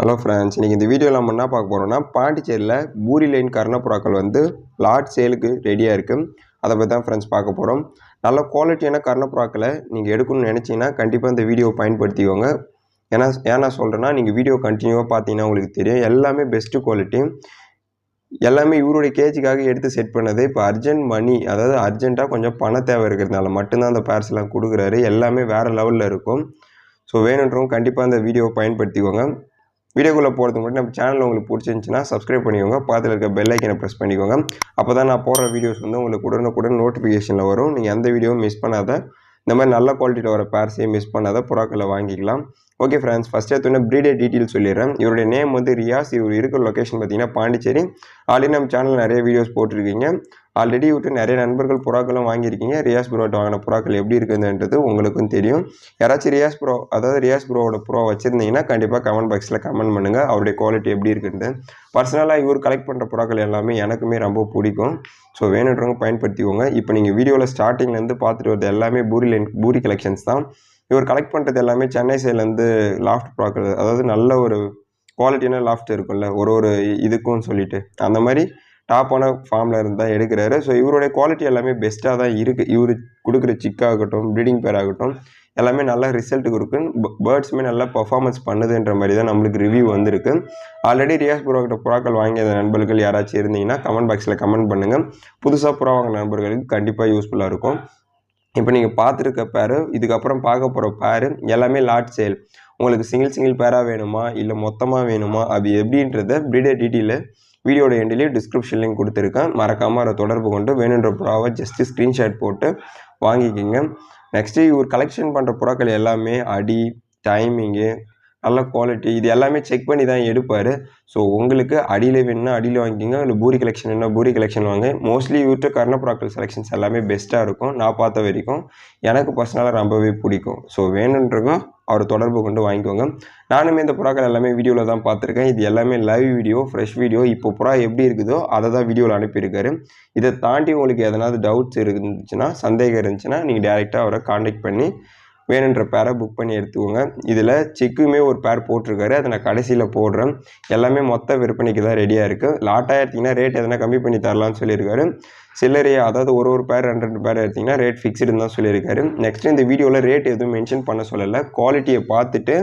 Hello friends, இன்றைக்கி இந்த வீடியோவில் நம்ம என்ன பார்க்க போகிறோம்னா, பாண்டிச்சேரியில் பூரி லைன் கர்ணப்புறாக்கள் வந்து லாட் சேலுக்கு ரெடியாக இருக்குது. அதை பற்றி தான் ஃப்ரெண்ட்ஸ் பார்க்க போகிறோம். நல்ல குவாலிட்டியான கர்ணப்புறாக்களை நீங்கள் எடுக்கணும்னு நினச்சிங்கன்னா கண்டிப்பாக இந்த வீடியோவை பயன்படுத்திக்கோங்க. ஏன்னா சொல்கிறேன்னா, நீங்கள் வீடியோ கண்டினியூவாக பார்த்தீங்கன்னா உங்களுக்கு தெரியும். எல்லாமே பெஸ்ட்டு குவாலிட்டி. எல்லாமே இவருடைய கேஜுக்காக எடுத்து செட் பண்ணது. இப்போ அர்ஜென்ட் மணி, அதாவது அர்ஜென்ட்டாக கொஞ்சம் பண தேவை இருக்கிறதுனால மட்டும்தான் அந்த பேர்ஸ்லாம் கொடுக்குறாரு. எல்லாமே வேறு லெவலில் இருக்கும். ஸோ வேணுன்றவங்க கண்டிப்பாக அந்த வீடியோவை பயன்படுத்திக்கோங்க. வீடியோக்குள்ளே போகிறதுக்கு முன்னாடி நம்ம சேனல் உங்களுக்கு பிடிச்சிருந்துச்சின்னா சப்ஸ்கிரைப் பண்ணிக்கோங்க. பக்கத்தில் இருக்க பெல் ஐக்கனை ப்ரெஸ் பண்ணிக்கோங்க. அப்போ தான் நான் போடுற வீடியோஸ் வந்து உங்களுக்கு உடனுக்குடன் நோட்டிஃபிகேஷனில் வரும். நீங்கள் எந்த வீடியோவும் மிஸ் பண்ணாத, இந்த மாதிரி நல்ல குவாலிட்டியில் வர பேர்ஸையும் மிஸ் பண்ணாத புறாக்களை வாங்கிக்கலாம். ஓகே ஃப்ரெண்ட்ஸ், ஃபஸ்ட் எடுத்தோன்னே ப்ரீடர் டீட்டெயில் சொல்லிடுறேன். இவருடைய நேம் வந்து ரியாஸ். இவர் இருக்கிற லொக்கேஷன் பார்த்தீங்கன்னா பாண்டிச்சேரி. ஆல்ரெடி நம்ம சேனலில் நிறைய வீடியோஸ் போட்டிருக்கீங்க. ஆல்ரெடி விட்டு நிறைய நண்பர்கள் புறாக்களும் வாங்கியிருக்கீங்க. ரியாஸ் ப்ரோட்ட வாங்கின புறாக்கள் எப்படி இருக்குதுன்றது உங்களுக்கும் தெரியும். யாராச்சும் ரியாஸ் ப்ரோவோட ப்ரோ வச்சுருந்தீங்கன்னா கண்டிப்பாக கமெண்ட் பாக்ஸில் கமெண்ட் பண்ணுங்கள், அவருடைய குவாலிட்டி எப்படி இருக்குன்ட்டு. பர்சனலாக இவர் கலெக்ட் பண்ணுற புறாக்கள் எல்லாமே எனக்குமே ரொம்ப பிடிக்கும். ஸோ வேணுன்றவங்க பயன்படுத்திக்கோங்க. இப்போ நீங்கள் வீடியோவில் ஸ்டார்டிங்லேருந்து பார்த்துட்டு வரது எல்லாமே பூரி கலெக்ஷன்ஸ் தான். இவர் கலெக்ட் பண்ணுறது எல்லாமே சென்னை சைட்லேருந்து லாஃப்ட் ப்ராக்கள், அதாவது நல்ல ஒரு குவாலிட்டியான லாஃப்ட் இருக்கும்ல ஒரு இதுக்கும் சொல்லிட்டு, அந்த மாதிரி டாப்பான ஃபார்மில் இருந்து தான் எடுக்கிறாரு. ஸோ இவருடைய குவாலிட்டி எல்லாமே பெஸ்ட்டாக தான் இருக்குது. இவர் கொடுக்குற சிக்காகட்டும், ப்ரீடிங் பேர் ஆகட்டும், எல்லாமே நல்ல ரிசல்ட் கொடுக்கும். பேர்ட்ஸுமே நல்லா பர்ஃபார்மன்ஸ் பண்ணுதுன்ற மாதிரி தான் நம்மளுக்கு ரிவ்யூ வந்திருக்கு. ஆல்ரெடி ரியாஸ் ப்ரோக்கிட்ட புறாக்கள் வாங்கிய நண்பர்கள் யாராச்சும் இருந்தீங்கன்னா கமெண்ட் பாக்ஸில் கமெண்ட் பண்ணுங்கள். புதுசாக புறா வாங்கின நண்பர்களுக்கு கண்டிப்பாக யூஸ்ஃபுல்லாக இருக்கும். இப்போ நீங்கள் பார்த்துருக்க பேரு, இதுக்கப்புறம் பார்க்க போகிற பேரு எல்லாமே லாட் சேல். உங்களுக்கு சிங்கிள் பேராக வேணுமா, இல்லை மொத்தமாக வேணுமா, அது எப்படின்றத ப்ரீடர் டீட்டெயிலு வீடியோட எண்ட்லேயும் டிஸ்கிரிப்ஷன்லையும் கொடுத்துருக்கேன். மறக்காமல் அதை தொடர்பு கொண்டு வேணுன்ற புறாவை ஜஸ்ட்டு ஸ்க்ரீன்ஷாட் போட்டு வாங்கிக்கோங்க. நெக்ஸ்ட்டு இவர் கலெக்ஷன் பண்ணுற புறாக்கள் எல்லாமே அடி, டைமிங்கு, நல்ல குவாலிட்டி, இது எல்லாமே செக் பண்ணி தான் எடுப்பார். ஸோ உங்களுக்கு அடியில் வேணும்னா அடியில் வாங்கிக்கிங்க, இல்லை பூரி கலெக்ஷன் வேணுன்னா பூரி கலெக்ஷன் வாங்க. மோஸ்ட்லி இவர்கிட்ட கர்ணப்புறாக்கள் செலெக்ஷன்ஸ் எல்லாமே பெஸ்ட்டாக இருக்கும். நான் பார்த்த வரைக்கும் எனக்கு பர்சனலாக ரொம்பவே பிடிக்கும். ஸோ வேணுன்றதும் அவர் தொடர்பு கொண்டு வாங்கிக்கோங்க. நானுமே இந்த புறாக்கள் எல்லாமே வீடியோவில் தான் பார்த்துருக்கேன். இது எல்லாமே லைவ் வீடியோ, ஃப்ரெஷ் வீடியோ. இப்போ புறா எப்படி இருக்குதோ அதை தான் வீடியோவில் அனுப்பியிருக்காரு. இதை தாண்டி உங்களுக்கு எதனாவது டவுட்ஸ் இருந்துச்சுன்னா, சந்தேகம் இருந்துச்சுன்னா நீங்கள் டேரெக்டாக அவரை காண்டாக்ட் பண்ணி வேணுன்ற பேரை புக் பண்ணி எடுத்துக்கோங்க. இதில் செக்குமே ஒரு பேர் போட்டிருக்காரு, அதை நான் கடைசியில் போடுறேன். எல்லாமே மொத்த விற்பனைக்கு தான் ரெடியாக இருக்குது. லாட்டாக எடுத்திங்கன்னா ரேட் எதனா கம்மி பண்ணி தரலான்னு சொல்லியிருக்காரு. சில்லறையாக, அதாவது ஒரு பேர் 2 பேர் எடுத்திங்கன்னா ரேட் ஃபிக்ஸ்டுன்னு தான் சொல்லியிருக்காரு. நெக்ஸ்ட்டு இந்த வீடியோவில் ரேட் எதுவும் மென்ஷன் பண்ண சொல்லலை. குவாலிட்டியை பார்த்துட்டு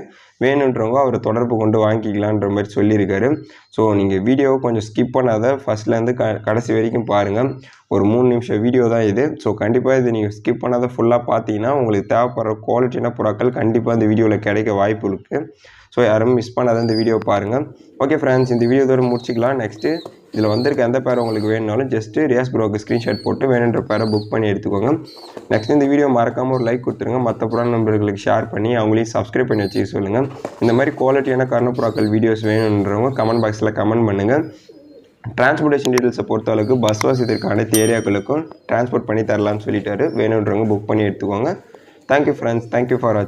வேணுன்றவங்க அவரை தொடர்பு கொண்டு வாங்கிக்கலான்ற மாதிரி சொல்லியிருக்காரு. ஸோ நீங்கள் வீடியோவை கொஞ்சம் ஸ்கிப் பண்ணாத ஃபஸ்ட்லேருந்து கடைசி வரைக்கும் பாருங்கள். ஒரு 3 நிமிஷம் வீடியோ தான் இது. ஸோ கண்டிப்பாக இது நீங்கள் ஸ்கிப் பண்ணாத ஃபுல்லாக பார்த்தீங்கன்னா உங்களுக்கு தேவைப்படுற குவாலிட்டியான புறாக்கள் கண்டிப்பாக இந்த வீடியோவில் கிடைக்க வாய்ப்பு இருக்குது. ஸோ யாரும் மிஸ் பண்ணாத இந்த வீடியோ பாருங்கள். ஓகே ஃப்ரெண்ட்ஸ், இந்த வீடியோ இதோட முடிச்சிக்கலாம். நெக்ஸ்ட்டு இதில் வந்திருக்க எந்த பேரை உங்களுக்கு வேணுனாலும் ஜஸ்ட்டு ரியாஸ் ப்ரோக்கு ஸ்க்ரீன்ஷாட் போட்டு வேணுன்ற பேரை புக் பண்ணி எடுத்துக்கோங்க. நெக்ஸ்ட் இந்த வீடியோ மறக்காமல் ஒரு லைக் கொடுத்துருங்க. மற்ற புறா நண்பர்களுக்கு ஷேர் பண்ணி அவங்களையும் சப்ஸ்கிரைப் பண்ணி வச்சுக்க சொல்லுங்கள். இந்த மாதிரி குவாலிட்டியான கர்ணப்புறாக்கள் வீடியோஸ் வேணுன்றவங்க கமெண்ட் பாக்ஸில் கமெண்ட் பண்ணுங்கள். டிரான்ஸ்போர்ட்டேஷன் டீட்டெயில்ஸை பொறுத்த அளவுக்கு பஸ் வசதிக்கு அனைத்து ஏரியாக்களுக்கும் டிரான்ஸ்போர்ட் பண்ணி தரலான்னு சொல்லிட்டாரு. வேணுன்றவங்க புக் பண்ணி எடுத்துக்கோங்க. தேங்க்யூ ஃப்ரெண்ட்ஸ், தேங்க்யூ ஃபார் வாட்சிங்.